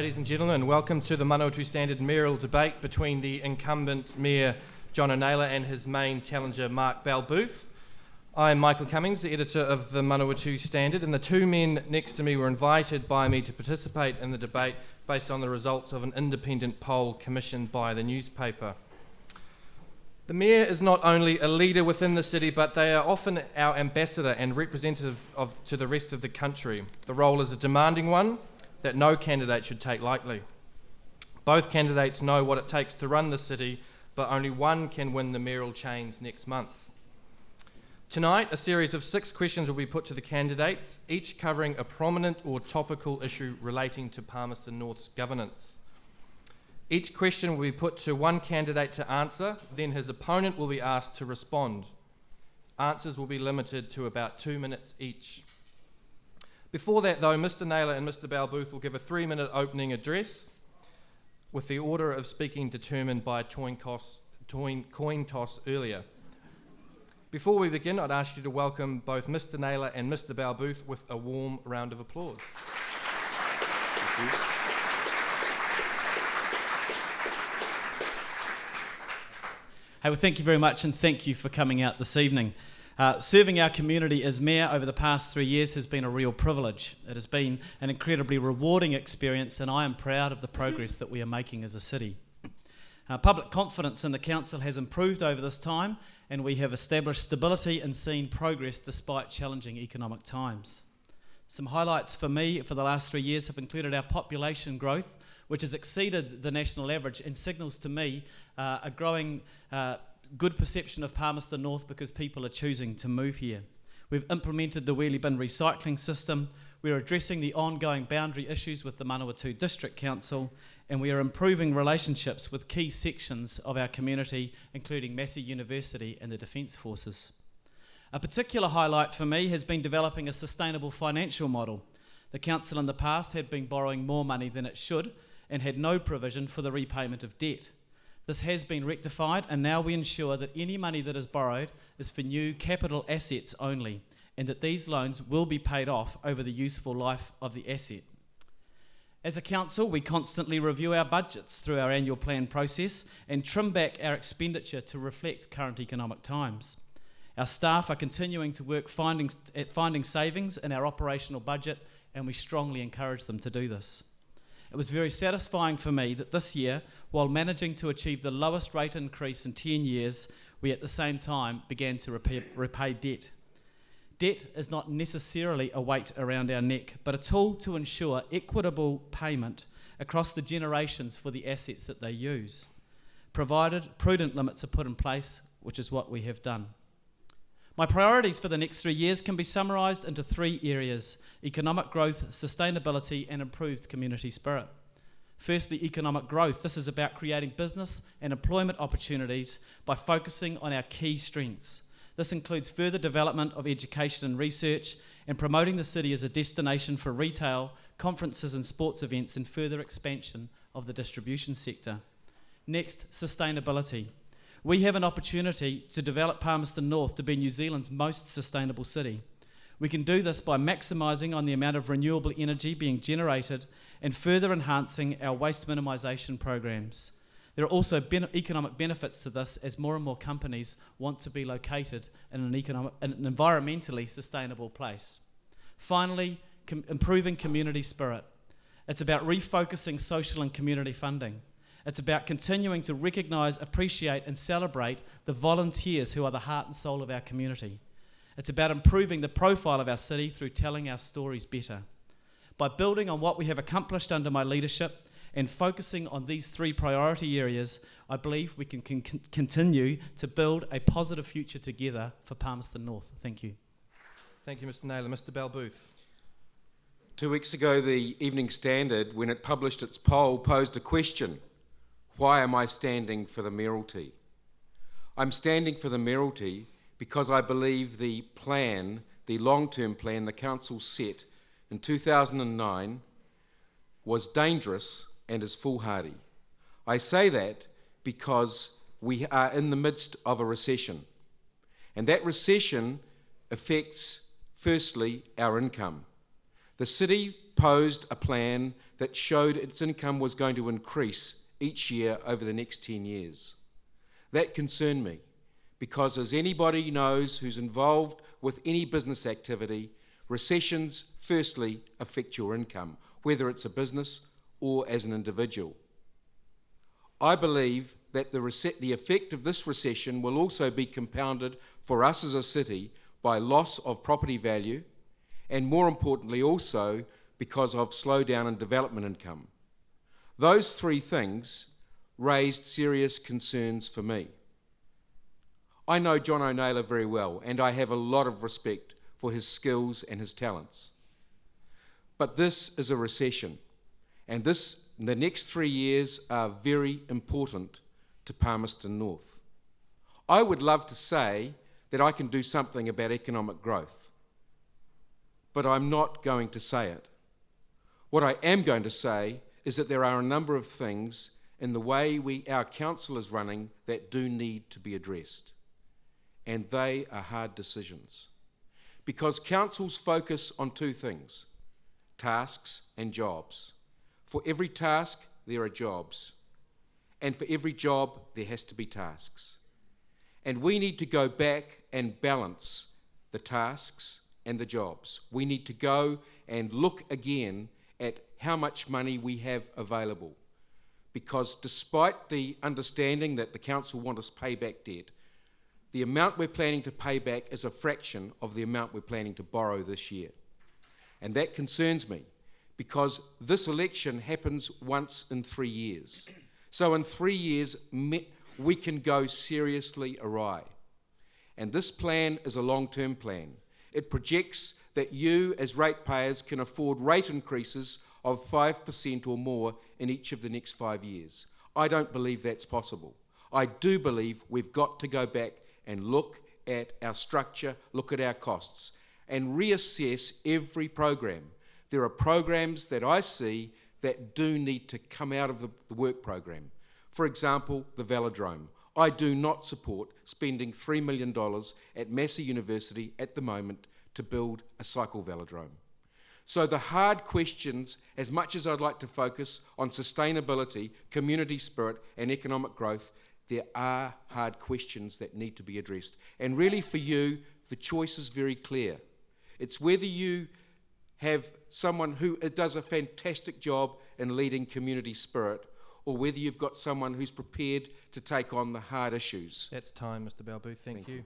Ladies and gentlemen, welcome to the Manawatu Standard mayoral debate between the incumbent Mayor Jono Naylor and his main challenger Mark Bell-Booth. I'm Michael Cummings, the editor of the Manawatu Standard, and the two men next to me were invited by me to participate in the debate based on the results of an independent poll commissioned by the newspaper. The Mayor is not only a leader within the city, but they are often our ambassador and representative to the rest of the country. The role is a demanding one that no candidate should take lightly. Both candidates know what it takes to run the city, but only one can win the mayoral chains next month. Tonight, a series of 6 questions will be put to the candidates, each covering a prominent or topical issue relating to Palmerston North's governance. Each question will be put to one candidate to answer, then his opponent will be asked to respond. Answers will be limited to about 2 minutes each. Before that, though, Mr. Naylor and Mr. Bell-Booth will give a 3-minute opening address, with the order of speaking determined by a coin toss earlier. Before we begin, I'd ask you to welcome both Mr. Naylor and Mr. Bell-Booth with a warm round of applause. Thank you. Hey, well, thank you very much, and thank you for coming out this evening. Serving our community as Mayor over the past 3 years has been a real privilege. It has been an incredibly rewarding experience, and I am proud of the progress that we are making as a city. Public confidence in the council has improved over this time, and we have established stability and seen progress despite challenging economic times. Some highlights for me for the last 3 years have included our population growth, which has exceeded the national average and signals to me a growing good perception of Palmerston North because people are choosing to move here. We've implemented the wheelie bin recycling system, we're addressing the ongoing boundary issues with the Manawatu District Council, and we are improving relationships with key sections of our community, including Massey University and the Defence Forces. A particular highlight for me has been developing a sustainable financial model. The council in the past had been borrowing more money than it should and had no provision for the repayment of debt. This has been rectified, and now we ensure that any money that is borrowed is for new capital assets only, and that these loans will be paid off over the useful life of the asset. As a council, we constantly review our budgets through our annual plan process and trim back our expenditure to reflect current economic times. Our staff are continuing to work at finding savings in our operational budget, and we strongly encourage them to do this. It was very satisfying for me that this year, while managing to achieve the lowest rate increase in 10 years, we at the same time began to repay debt. Debt is not necessarily a weight around our neck, but a tool to ensure equitable payment across the generations for the assets that they use, provided prudent limits are put in place, which is what we have done. My priorities for the next 3 years can be summarised into 3 areas: economic growth, sustainability, and improved community spirit. Firstly, economic growth. This is about creating business and employment opportunities by focusing on our key strengths. This includes further development of education and research and promoting the city as a destination for retail, conferences and sports events, and further expansion of the distribution sector. Next, sustainability. We have an opportunity to develop Palmerston North to be New Zealand's most sustainable city. We can do this by maximising on the amount of renewable energy being generated and further enhancing our waste minimisation programs. There are also economic benefits to this as more and more companies want to be located in an environmentally sustainable place. Finally, improving community spirit. It's about refocusing social and community funding. It's about continuing to recognise, appreciate and celebrate the volunteers who are the heart and soul of our community. It's about improving the profile of our city through telling our stories better. By building on what we have accomplished under my leadership and focusing on these 3 priority areas, I believe we can continue to build a positive future together for Palmerston North. Thank you. Thank you, Mr. Naylor. Mr. Bell-Booth. 2 weeks ago, the Evening Standard, when it published its poll, posed a question: why am I standing for the mayoralty? I'm standing for the mayoralty because I believe the plan, the long-term plan the council set in 2009 was dangerous and is foolhardy. I say that because we are in the midst of a recession, and that recession affects, firstly, our income. The city proposed a plan that showed its income was going to increase each year over the next 10 years. That concerned me because, as anybody knows who's involved with any business activity, recessions firstly affect your income, whether it's a business or as an individual. I believe that the effect of this recession will also be compounded for us as a city by loss of property value, and more importantly also because of slowdown in development income. Those three things raised serious concerns for me. I know Jono Naylor very well, and I have a lot of respect for his skills and his talents. But this is a recession, and the next 3 years are very important to Palmerston North. I would love to say that I can do something about economic growth, but I'm not going to say it. What I am going to say is that there are a number of things in the way our council is running that do need to be addressed. And they are hard decisions. Because councils focus on two things: tasks and jobs. For every task, there are jobs. And for every job, there has to be tasks. And we need to go back and balance the tasks and the jobs. We need to go and look again at how much money we have available. Because despite the understanding that the council want us to pay back debt, the amount we're planning to pay back is a fraction of the amount we're planning to borrow this year. And that concerns me, because this election happens once in 3 years. So in 3 years, we can go seriously awry. And this plan is a long-term plan. It projects that you, as ratepayers, can afford rate increases of 5% or more in each of the next 5 years. I don't believe that's possible. I do believe we've got to go back and look at our structure, look at our costs, and reassess every program. There are programs that I see that do need to come out of the work program. For example, the velodrome. I do not support spending $3 million at Massey University at the moment to build a cycle velodrome. So the hard questions, as much as I'd like to focus on sustainability, community spirit and economic growth, there are hard questions that need to be addressed. And really for you, the choice is very clear. It's whether you have someone who does a fantastic job in leading community spirit, or whether you've got someone who's prepared to take on the hard issues. That's time, Mr. Bell-Booth. Thank you.